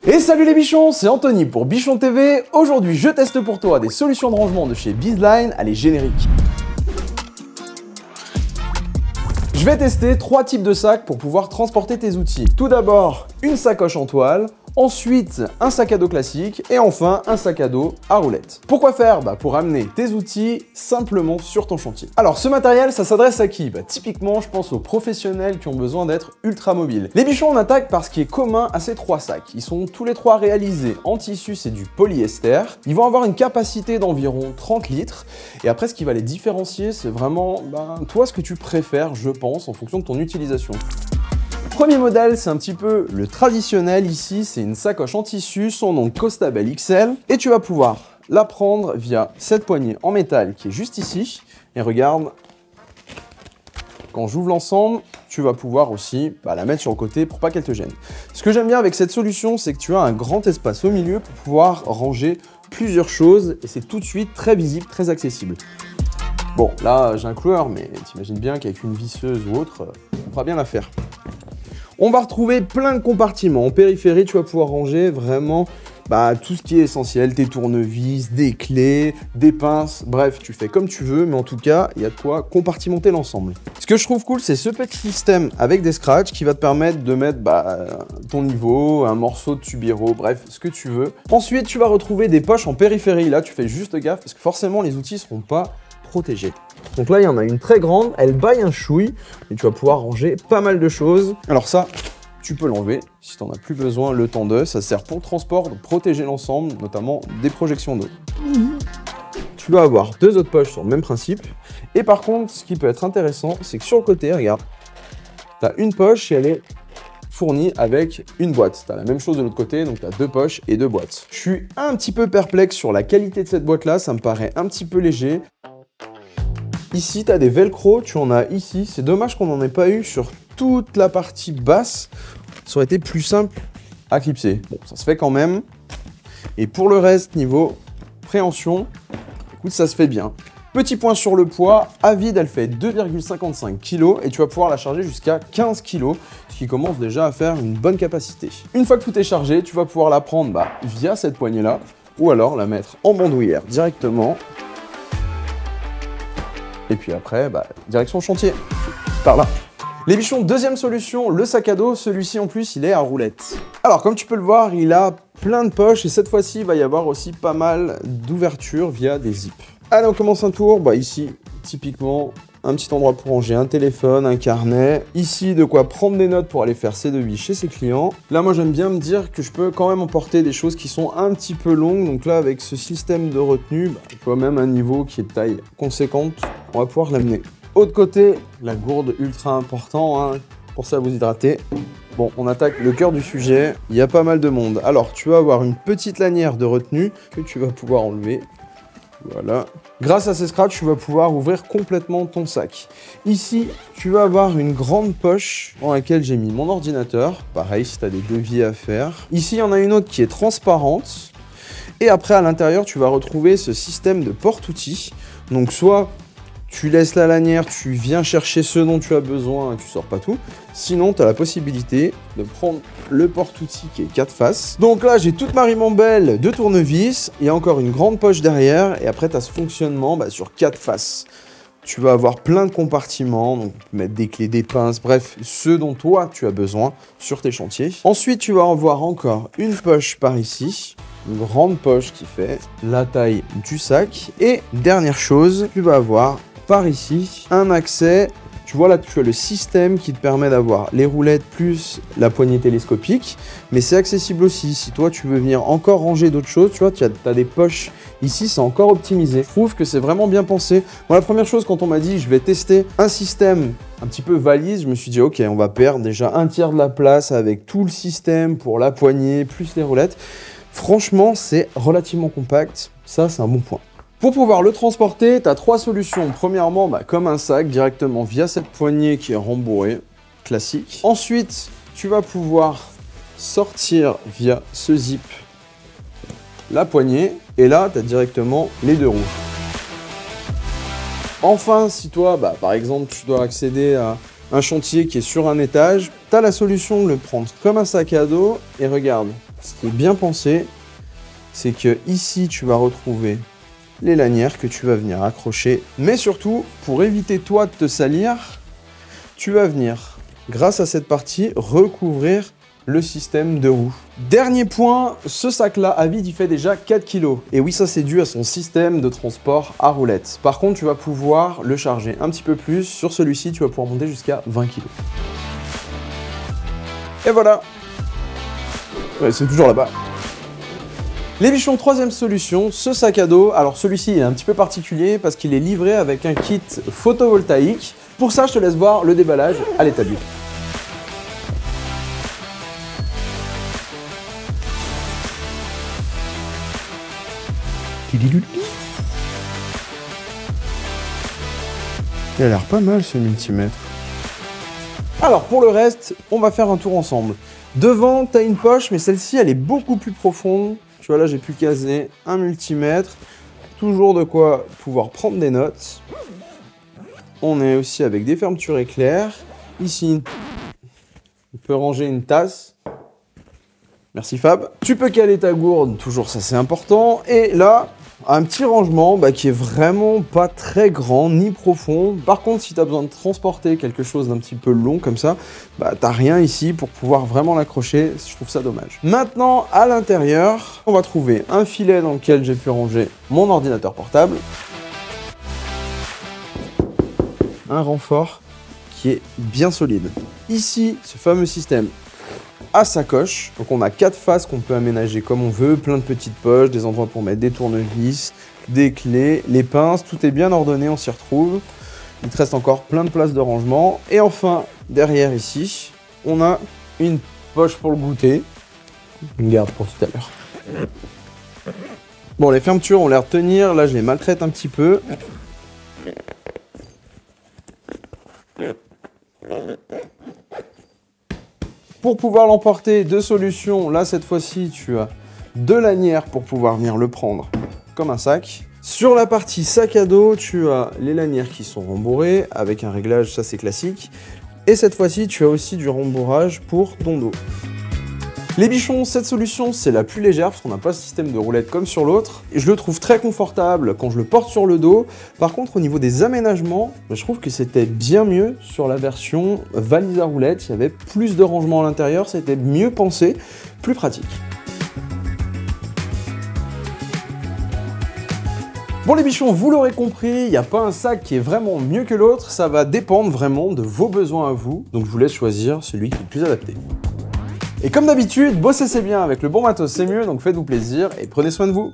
Et salut les bichons, c'est Anthony pour Bichon TV. Aujourd'hui, je teste pour toi des solutions de rangement de chez Bizline. Allez, générique. Je vais tester 3 types de sacs pour pouvoir transporter tes outils. Tout d'abord, une sacoche en toile. Ensuite, un sac à dos classique et enfin un sac à dos à roulettes. Pourquoi faire? Pour amener tes outils simplement sur ton chantier. Alors ce matériel, ça s'adresse à qui? Typiquement, je pense aux professionnels qui ont besoin d'être ultra mobiles. Les bichons, on attaque par ce qui est commun à ces 3 sacs. Ils sont tous les 3 réalisés en tissu, c'est du polyester. Ils vont avoir une capacité d'environ 30 litres. Et après, ce qui va les différencier, c'est vraiment toi ce que tu préfères, je pense, en fonction de ton utilisation. Premier modèle, c'est un petit peu le traditionnel ici, c'est une sacoche en tissu, son nom Costabel XL, et tu vas pouvoir la prendre via cette poignée en métal qui est juste ici, et regarde, quand j'ouvre l'ensemble, tu vas pouvoir aussi la mettre sur le côté pour pas qu'elle te gêne. Ce que j'aime bien avec cette solution, c'est que tu as un grand espace au milieu pour pouvoir ranger plusieurs choses, et c'est tout de suite très visible, très accessible. Bon, là j'ai un cloueur, mais t'imagines bien qu'avec une visseuse ou autre, on fera bien l'affaire. On va retrouver plein de compartiments. En périphérie, tu vas pouvoir ranger vraiment tout ce qui est essentiel, tes tournevis, des clés, des pinces, bref, tu fais comme tu veux, mais en tout cas, il y a de quoi compartimenter l'ensemble. Ce que je trouve cool, c'est ce petit système avec des scratchs qui va te permettre de mettre ton niveau, un morceau de tubiro, bref, ce que tu veux. Ensuite, tu vas retrouver des poches en périphérie. Là, tu fais juste gaffe parce que forcément, les outils ne seront pas protégés. Donc là, il y en a une très grande, elle baille un chouille et tu vas pouvoir ranger pas mal de choses. Alors ça, tu peux l'enlever si tu n'en as plus besoin le temps de. Ça sert pour le transport, de protéger l'ensemble, notamment des projections d'eau. Tu vas avoir 2 autres poches sur le même principe. Et par contre, ce qui peut être intéressant, c'est que sur le côté, regarde, tu as une poche et elle est fournie avec une boîte. Tu as la même chose de l'autre côté, donc tu as 2 poches et 2 boîtes. Je suis un petit peu perplexe sur la qualité de cette boîte-là, ça me paraît un petit peu léger. Ici, tu as des velcro, tu en as ici. C'est dommage qu'on n'en ait pas eu sur toute la partie basse. Ça aurait été plus simple à clipser. Bon, ça se fait quand même. Et pour le reste, niveau préhension, écoute, ça se fait bien. Petit point sur le poids, à vide, elle fait 2,55 kg et tu vas pouvoir la charger jusqu'à 15 kg, ce qui commence déjà à faire une bonne capacité. Une fois que tout est chargé, tu vas pouvoir la prendre via cette poignée-là ou alors la mettre en bandoulière directement. Et puis après, direction chantier, par là. Les bichons, deuxième solution, le sac à dos. Celui-ci, en plus, il est à roulettes. Alors, comme tu peux le voir, il a plein de poches. Et cette fois-ci, il va y avoir aussi pas mal d'ouvertures via des zips. Allez, on commence un tour. Ici, typiquement, un petit endroit pour ranger un téléphone, un carnet. Ici, de quoi prendre des notes pour aller faire ses devis chez ses clients. Là, moi, j'aime bien me dire que je peux quand même emporter des choses qui sont un petit peu longues. Donc là, avec ce système de retenue, quand même un niveau qui est de taille conséquente, on va pouvoir l'amener. Autre côté, la gourde, ultra important, pour ça vous hydrater. Bon, on attaque le cœur du sujet. Il y a pas mal de monde. Alors, tu vas avoir une petite lanière de retenue que tu vas pouvoir enlever. Voilà. Grâce à ces scratchs, tu vas pouvoir ouvrir complètement ton sac. Ici, tu vas avoir une grande poche dans laquelle j'ai mis mon ordinateur. Pareil, si tu as des devis à faire. Ici, il y en a une autre qui est transparente. Et après, à l'intérieur, tu vas retrouver ce système de porte-outils. Donc, soit tu laisses la lanière, tu viens chercher ce dont tu as besoin et tu sors pas tout. Sinon, tu as la possibilité de prendre le porte-outils qui est 4 faces. Donc là, j'ai toute ma ribambelle de tournevis. Il y a encore une grande poche derrière. Et après, tu as ce fonctionnement sur 4 faces. Tu vas avoir plein de compartiments, donc mettre des clés, des pinces, bref, ce dont toi, tu as besoin sur tes chantiers. Ensuite, tu vas avoir encore une poche par ici. Une grande poche qui fait la taille du sac. Et dernière chose, tu vas avoir par ici un accès. Tu vois là, tu as le système qui te permet d'avoir les roulettes plus la poignée télescopique. Mais c'est accessible aussi. Si toi, tu veux venir encore ranger d'autres choses, tu vois, tu as des poches. Ici, c'est encore optimisé. Je trouve que c'est vraiment bien pensé. Moi, la première chose, quand on m'a dit je vais tester un système un petit peu valise, je me suis dit ok, on va perdre déjà un tiers de la place avec tout le système pour la poignée plus les roulettes. Franchement, c'est relativement compact. Ça, c'est un bon point. Pour pouvoir le transporter, tu as 3 solutions. Premièrement, comme un sac, directement via cette poignée qui est rembourrée, classique. Ensuite, tu vas pouvoir sortir via ce zip la poignée. Et là, tu as directement les 2 roues. Enfin, si toi, par exemple, tu dois accéder à un chantier qui est sur un étage, tu as la solution de le prendre comme un sac à dos. Et regarde, ce qui est bien pensé, c'est que ici, tu vas retrouver les lanières que tu vas venir accrocher. Mais surtout, pour éviter toi de te salir, tu vas venir, grâce à cette partie, recouvrir le système de roue. Dernier point, ce sac-là à vide, il fait déjà 4 kg. Et oui, ça c'est dû à son système de transport à roulettes. Par contre, tu vas pouvoir le charger un petit peu plus. Sur celui-ci, tu vas pouvoir monter jusqu'à 20 kg. Et voilà. Ouais, c'est toujours là-bas. Les bichons, troisième solution, ce sac à dos. Alors celui-ci est un petit peu particulier parce qu'il est livré avec un kit photovoltaïque. Pour ça, je te laisse voir le déballage à l'établi. Il a l'air pas mal ce multimètre. Alors pour le reste, on va faire un tour ensemble. Devant, tu as une poche, mais celle-ci, elle est beaucoup plus profonde. Tu vois, là, j'ai pu caser un multimètre. Toujours de quoi pouvoir prendre des notes. On est aussi avec des fermetures éclairs. Ici, on peut ranger une tasse. Merci Fab. Tu peux caler ta gourde, toujours ça c'est important. Et là, un petit rangement qui est vraiment pas très grand ni profond. Par contre, si tu as besoin de transporter quelque chose d'un petit peu long comme ça, t'as rien ici pour pouvoir vraiment l'accrocher. Je trouve ça dommage. Maintenant, à l'intérieur, on va trouver un filet dans lequel j'ai pu ranger mon ordinateur portable. Un renfort qui est bien solide. Ici, ce fameux système à sacoche. Donc on a 4 faces qu'on peut aménager comme on veut, plein de petites poches, des endroits pour mettre des tournevis, des clés, les pinces, tout est bien ordonné, on s'y retrouve. Il te reste encore plein de places de rangement. Et enfin, derrière ici, on a une poche pour le goûter. Une garde pour tout à l'heure. Bon, les fermetures ont l'air de tenir, là je les maltraite un petit peu. Pour pouvoir l'emporter, 2 solutions. Là, cette fois-ci, tu as 2 lanières pour pouvoir venir le prendre comme un sac. Sur la partie sac à dos, tu as les lanières qui sont rembourrées avec un réglage, ça c'est classique. Et cette fois-ci, tu as aussi du rembourrage pour ton dos. Les bichons, cette solution, c'est la plus légère parce qu'on n'a pas ce système de roulette comme sur l'autre. Et je le trouve très confortable quand je le porte sur le dos. Par contre, au niveau des aménagements, je trouve que c'était bien mieux sur la version valise à roulette. Il y avait plus de rangement à l'intérieur, c'était mieux pensé, plus pratique. Bon les bichons, vous l'aurez compris, il n'y a pas un sac qui est vraiment mieux que l'autre. Ça va dépendre vraiment de vos besoins à vous. Donc je vous laisse choisir celui qui est le plus adapté. Et comme d'habitude, bosser c'est bien, avec le bon matos c'est mieux, donc faites-vous plaisir et prenez soin de vous.